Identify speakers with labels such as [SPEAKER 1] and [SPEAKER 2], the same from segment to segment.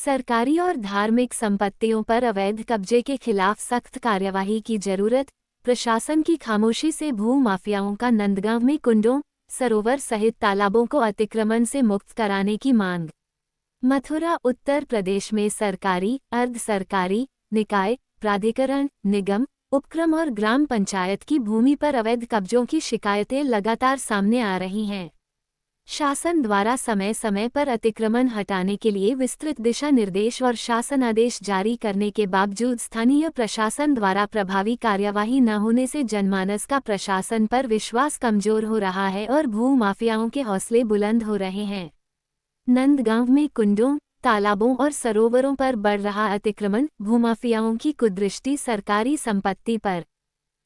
[SPEAKER 1] सरकारी और धार्मिक संपत्तियों पर अवैध कब्जे के खिलाफ सख्त कार्यवाही की जरूरत। प्रशासन की खामोशी से भू माफियाओं का नंदगांव में कुंडों, सरोवर सहित तालाबों को अतिक्रमण से मुक्त कराने की मांग। मथुरा, उत्तर प्रदेश में सरकारी, अर्ध सरकारी निकाय, प्राधिकरण, निगम, उपक्रम और ग्राम पंचायत की भूमि पर अवैध कब्जों की शिकायतें लगातार सामने आ रही हैं। शासन द्वारा समय समय पर अतिक्रमण हटाने के लिए विस्तृत दिशा निर्देश और शासन आदेश जारी करने के बावजूद स्थानीय प्रशासन द्वारा प्रभावी कार्यवाही न होने से जनमानस का प्रशासन पर विश्वास कमजोर हो रहा है और भू माफियाओं के हौसले बुलंद हो रहे हैं। नंदगांव में कुंडों, तालाबों और सरोवरों पर बढ़ रहा अतिक्रमण, भूमाफियाओं की कुदृष्टि सरकारी संपत्ति पर।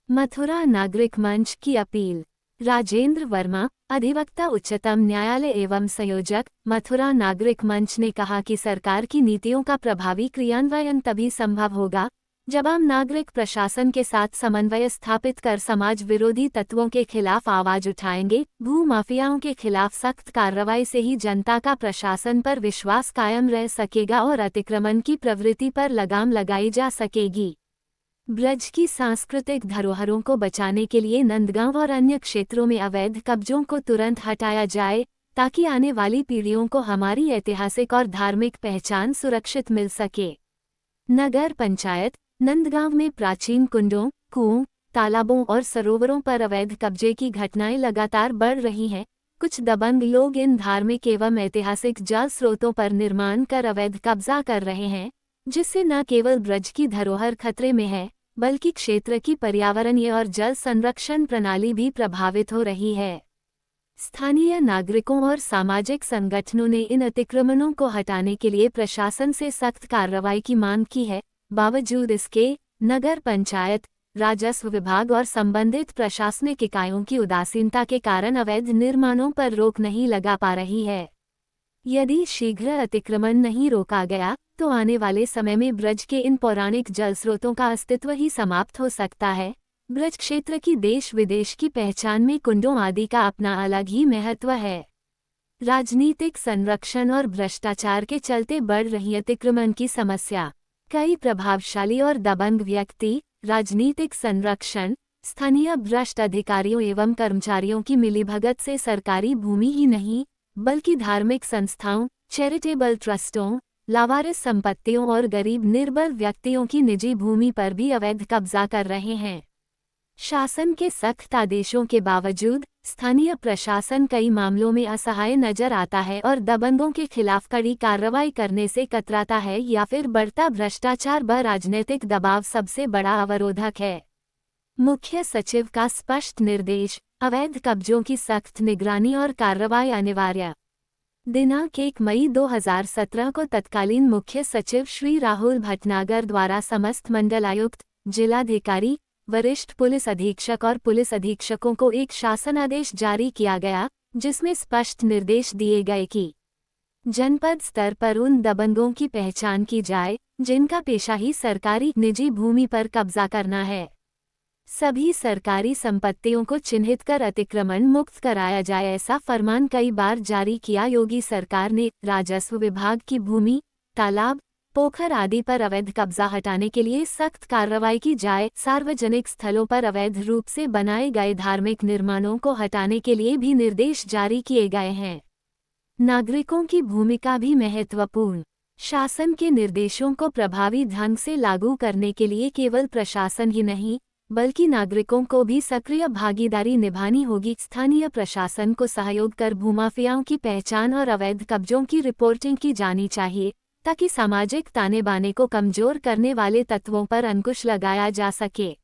[SPEAKER 1] मथुरा नागरिक मंच की अपील। राजेंद्र वर्मा, अधिवक्ता उच्चतम न्यायालय एवं संयोजक, मथुरा नागरिक मंच ने कहा कि सरकार की नीतियों का प्रभावी क्रियान्वयन तभी संभव होगा जब आम नागरिक प्रशासन के साथ समन्वय स्थापित कर समाज विरोधी तत्वों के खिलाफ आवाज उठाएंगे। भू माफियाओं के खिलाफ सख्त कार्रवाई से ही जनता का प्रशासन पर विश्वास कायम रह सकेगा और अतिक्रमण की प्रवृत्ति पर लगाम लगाई जा सकेगी। ब्रज की सांस्कृतिक धरोहरों को बचाने के लिए नंदगांव और अन्य क्षेत्रों में अवैध कब्जों को तुरंत हटाया जाए ताकि आने वाली पीढ़ियों को हमारी ऐतिहासिक और धार्मिक पहचान सुरक्षित मिल सके। नगर पंचायत नंदगांव में प्राचीन कुंडों, कुओं, तालाबों और सरोवरों पर अवैध कब्जे की घटनाएं लगातार बढ़ रही हैं। कुछ दबंग लोग इन धार्मिक एवं ऐतिहासिक जल स्रोतों पर निर्माण कर अवैध कब्जा कर रहे हैं, जिससे न केवल ब्रज की धरोहर खतरे में है बल्कि क्षेत्र की पर्यावरणीय और जल संरक्षण प्रणाली भी प्रभावित हो रही है। स्थानीय नागरिकों और सामाजिक संगठनों ने इन अतिक्रमणों को हटाने के लिए प्रशासन से सख्त कार्रवाई की मांग की है। बावजूद इसके नगर पंचायत, राजस्व विभाग और संबंधित प्रशासनिक इकाइयों की उदासीनता के कारण अवैध निर्माणों पर रोक नहीं लगा पा रही है। यदि शीघ्र अतिक्रमण नहीं रोका गया तो आने वाले समय में ब्रज के इन पौराणिक जल स्रोतों का अस्तित्व ही समाप्त हो सकता है। ब्रज क्षेत्र की देश विदेश की पहचान में कुंडों आदि का अपना अलग ही महत्व है। राजनीतिक संरक्षण और भ्रष्टाचार के चलते बढ़ रही अतिक्रमण की समस्या। कई प्रभावशाली और दबंग व्यक्ति, राजनीतिक संरक्षण, स्थानीय भ्रष्ट अधिकारियों एवं कर्मचारियों की मिलीभगत से सरकारी भूमि ही नहीं बल्कि धार्मिक संस्थाओं, चैरिटेबल ट्रस्टों, लावारिस संपत्तियों और गरीब निर्बल व्यक्तियों की निजी भूमि पर भी अवैध कब्जा कर रहे हैं। शासन के सख्त आदेशों के बावजूद स्थानीय प्रशासन कई मामलों में असहाय नजर आता है और दबंगों के खिलाफ कड़ी कार्रवाई करने से कतराता है या फिर बढ़ता भ्रष्टाचार व राजनीतिक दबाव सबसे बड़ा अवरोधक है। मुख्य सचिव का स्पष्ट निर्देश, अवैध कब्जों की सख्त निगरानी और कार्रवाई अनिवार्य। दिनांक 1 मई 2017 को तत्कालीन मुख्य सचिव श्री राहुल भटनागर द्वारा समस्त मंडलायुक्त, जिलाधिकारी, वरिष्ठ पुलिस अधीक्षक और पुलिस अधीक्षकों को एक शासनादेश जारी किया गया, जिसमें स्पष्ट निर्देश दिए गए कि जनपद स्तर पर उन दबंगों की पहचान की जाए जिनका पेशा ही सरकारी निजी भूमि पर कब्जा करना है। सभी सरकारी संपत्तियों को चिन्हित कर अतिक्रमण मुक्त कराया जाए, ऐसा फरमान कई बार जारी किया योगी सरकार ने। राजस्व विभाग की भूमि, तालाब, पोखर आदि पर अवैध कब्जा हटाने के लिए सख्त कार्रवाई की जाए। सार्वजनिक स्थलों पर अवैध रूप से बनाए गए धार्मिक निर्माणों को हटाने के लिए भी निर्देश जारी किए गए हैं। नागरिकों की भूमिका भी महत्वपूर्ण। शासन के निर्देशों को प्रभावी ढंग से लागू करने के लिए केवल प्रशासन ही नहीं बल्कि नागरिकों को भी सक्रिय भागीदारी निभानी होगी। स्थानीय प्रशासन को सहयोग कर भूमाफियाओं की पहचान और अवैध कब्जों की रिपोर्टिंग की जानी चाहिए ताकि सामाजिक ताने बाने को कमजोर करने वाले तत्वों पर अंकुश लगाया जा सके।